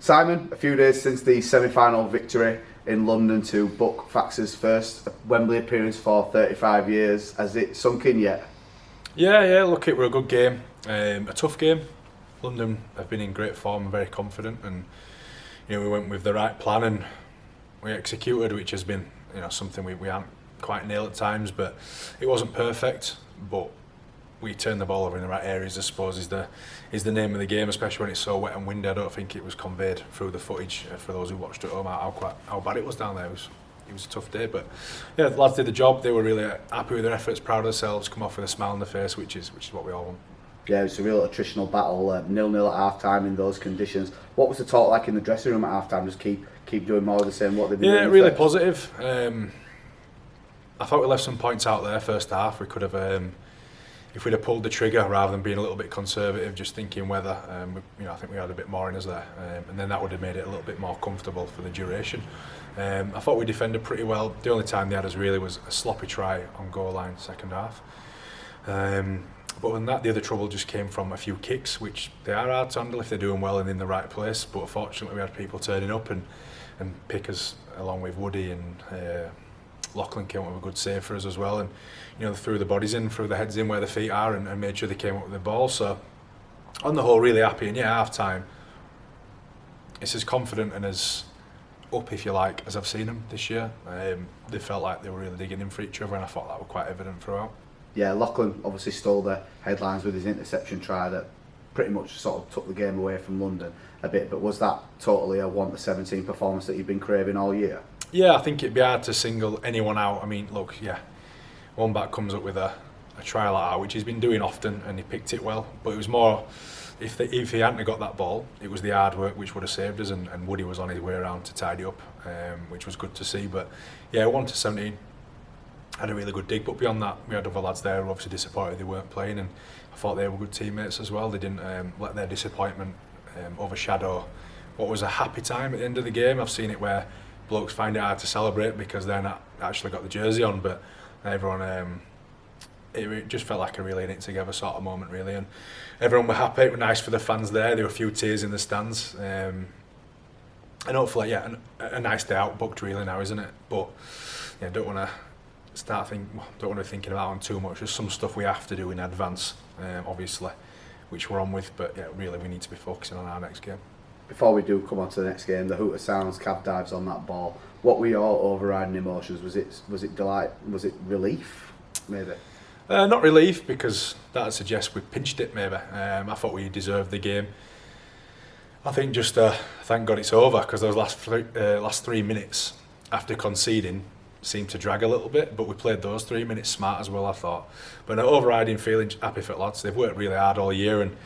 Simon, a few days since the semi-final victory in London to book Fax's first Wembley appearance for 35 years. Has it sunk in yet? Yeah, look, it were a good game, a tough game. London have been in great form and very confident, and we went with the right plan and we executed, which has been something we aren't quite nail at times, but it wasn't perfect, but we turned the ball over in the right areas, I suppose, is the name of the game, especially when it's so wet and windy. I don't think it was conveyed through the footage for those who watched at home how bad it was down there. It was a tough day, but yeah, the lads did the job. They were really happy with their efforts, proud of themselves, come off with a smile on their face, which is what we all want. Yeah, it's a real attritional battle, 0-0 at half-time in those conditions. What was the talk like in the dressing room at half-time? Just keep doing more of the same, what they've been doing? Yeah, really positive. I thought we left some points out there first half. We could have, if we'd have pulled the trigger rather than being a little bit conservative, just thinking whether, I think we had a bit more in us there, and then that would have made it a little bit more comfortable for the duration. I thought we defended pretty well. The only time they had us really was a sloppy try on goal line second half. But other than that, the other trouble just came from a few kicks, which they are hard to handle if they're doing well and in the right place. But fortunately, we had people turning up and pick us, along with Woody and Lachlan came up with a good save for us as well. And they threw the bodies in, threw the heads in where the feet are, and made sure they came up with the ball. So on the whole, really happy. And yeah, half time, it's as confident and as up, if you like, as I've seen them this year. They felt like they were really digging in for each other, and I thought that was quite evident throughout. Yeah, Lachlan obviously stole the headlines with his interception try that pretty much sort of took the game away from London a bit, but was that totally a 1-17 performance that you've been craving all year? Yeah, I think it'd be hard to single anyone out. I mean, look, yeah, one back comes up with a try like that, which he's been doing often, and he picked it well, but it was more, if he hadn't got that ball, it was the hard work which would have saved us, and Woody was on his way around to tidy up, which was good to see. But yeah, 1-17, had a really good dig, but beyond that, we had other lads there who were obviously disappointed they weren't playing, and I thought they were good teammates as well. They didn't let their disappointment overshadow what was a happy time at the end of the game. I've seen it where blokes find it hard to celebrate because they're not actually got the jersey on, but everyone, it just felt like a really in it together sort of moment, really, and everyone were happy. It was nice for the fans there a few tears in the stands, and hopefully, yeah, a nice day out booked really now, isn't it? But yeah, don't want to be thinking about it too much. There's some stuff we have to do in advance, obviously, which we're on with, but yeah, really we need to be focusing on our next game. Before we do come on to the next game, the hooter sounds, Cav dives on that ball. What were your overriding emotions? Was it delight? Was it relief? Maybe. Not relief, because that would suggest we pinched it. Maybe. I thought we deserved the game. I think just thank God it's over, because those last 3 minutes after conceding seemed to drag a little bit, but we played those 3 minutes smart as well, I thought. But an overriding feeling, happy for the lads. They've worked really hard all year, and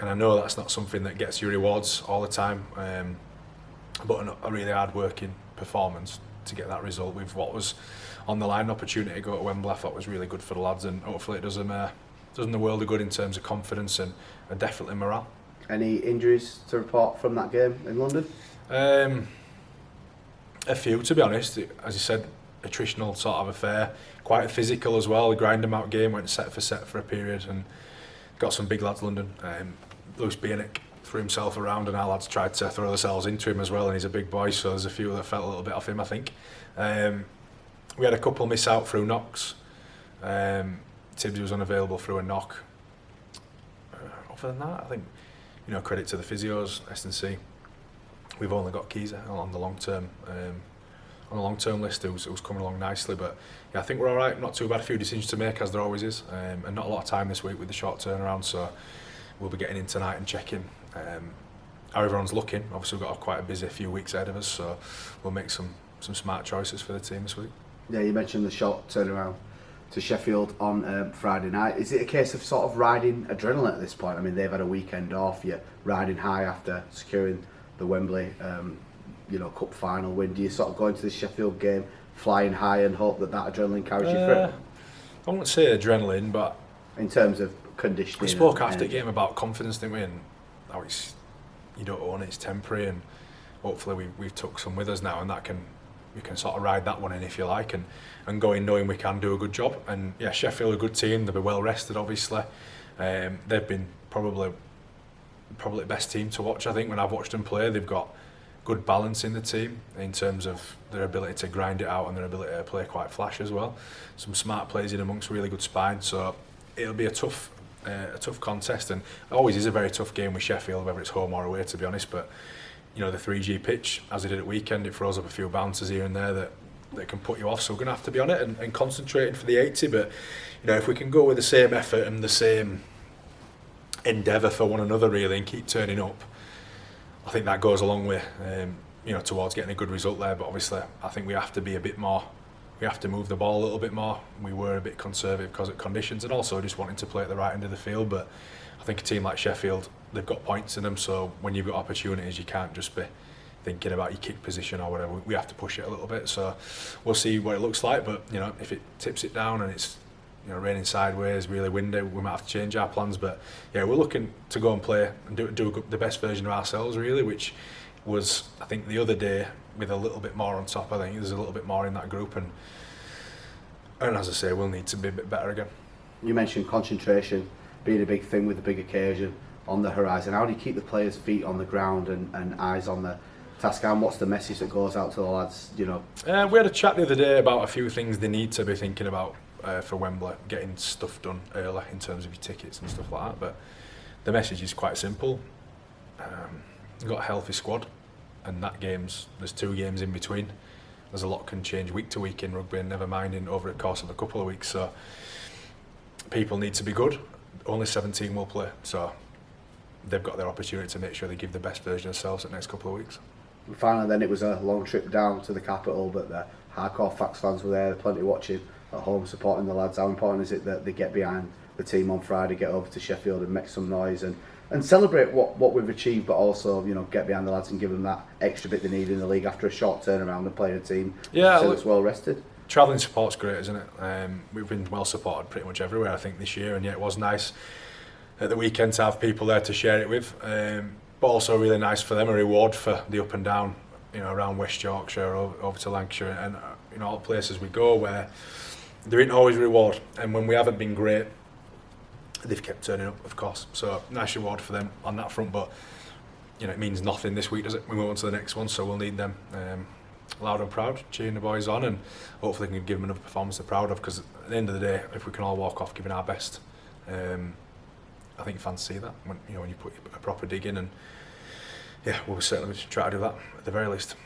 I know that's not something that gets you rewards all the time, but a really hard working performance to get that result with what was on the line. Opportunity to go to Wembley, I thought was really good for the lads, and hopefully it does them the world of good in terms of confidence and definitely morale. Any injuries to report from that game in London? A few, to be honest. As you said, attritional sort of affair, quite physical as well. A grind them out game, went set for a period, and got some big lads. London, Lewis Bieniek threw himself around, and our lads tried to throw themselves into him as well, and he's a big boy, so there's a few that felt a little bit off him, I think. We had a couple miss out through knocks. Tibbs was unavailable through a knock. Other than that, I think, credit to the physios, S&C. We've only got Keezer on the long-term list, who's coming along nicely, but yeah, I think we're all right. Not too bad. A few decisions to make, as there always is, and not a lot of time this week with the short turnaround, so we'll be getting in tonight and checking how everyone's looking. Obviously, we've got quite a busy few weeks ahead of us, so we'll make some smart choices for the team this week. Yeah, you mentioned the short turnaround to Sheffield on Friday night. Is it a case of sort of riding adrenaline at this point? I mean, they've had a weekend off. You're riding high after securing the Wembley Cup final win. Do you sort of go into this Sheffield game flying high and hope that adrenaline carries you through? I wouldn't say adrenaline, but in terms of conditioning. We spoke after the game about confidence, didn't we? And how you don't own it, it's temporary, and hopefully we've took some with us now, and we can sort of ride that one in, if you like, and go in knowing we can do a good job. And yeah, Sheffield are a good team. They'll be well rested, obviously. They've been probably probably the best team to watch. I think when I've watched them play, they've got good balance in the team in terms of their ability to grind it out and their ability to play quite flash as well. Some smart plays in amongst really good spine, so it'll be a tough contest, and it always is a very tough game with Sheffield, whether it's home or away, to be honest. But you know, the 3G pitch, as it did at weekend, it throws up a few bounces here and there that can put you off, so we're going to have to be on it and concentrating for the 80. But you know, if we can go with the same effort and the same endeavour for one another really and keep turning up, I think that goes a long way, you know, towards getting a good result there. But obviously I think we have to be a bit more, we have to move the ball a little bit more. We were a bit conservative because of conditions and also just wanting to play at the right end of the field. But I think a team like Sheffield, they've got points in them, so when you've got opportunities, you can't just be thinking about your kick position or whatever. We have to push it a little bit, so we'll see what it looks like. But you know, if it tips it down and it's, you know, raining sideways, really windy, we might have to change our plans. But yeah, we're looking to go and play and do the best version of ourselves really, which was, I think, the other day with a little bit more on top. I think there's a little bit more in that group, and as I say, we'll need to be a bit better again. You mentioned concentration being a big thing with the big occasion on the horizon. How do you keep the players' feet on the ground and eyes on the task? And what's the message that goes out to the lads? You know, we had a chat the other day about a few things they need to be thinking about for Wembley, getting stuff done early in terms of your tickets and stuff like that. But the message is quite simple. You've got a healthy squad, and there's 2 games in between. There's a lot can change week to week in rugby, and never mind in over the course of a couple of weeks. So people need to be good. Only 17 will play, so they've got their opportunity to make sure they give the best version of themselves in the next couple of weeks. And finally, then, it was a long trip down to the capital, but the hardcore Fax fans were there, plenty watching at home, supporting the lads. How important is it that they get behind the team on Friday, get over to Sheffield and make some noise and celebrate what we've achieved, but also, you know, get behind the lads and give them that extra bit they need in the league after a short turnaround and playing a team that's well rested? Travelling support's great, isn't it? We've been well supported pretty much everywhere, I think, this year, and yeah, it was nice at the weekend to have people there to share it with, but also really nice for them, a reward for the up and down, you know, around West Yorkshire, over to Lancashire, and you know, all the places we go where there ain't always reward, and when we haven't been great, they've kept turning up, of course. So nice reward for them on that front, but you know, it means nothing this week, does it? We move on to the next one, so we'll need them loud and proud, cheering the boys on, and hopefully we can give them another performance they're proud of, because at the end of the day, if we can all walk off giving our best, I think fans see that when you put a proper dig in, and yeah, we'll certainly try to do that at the very least.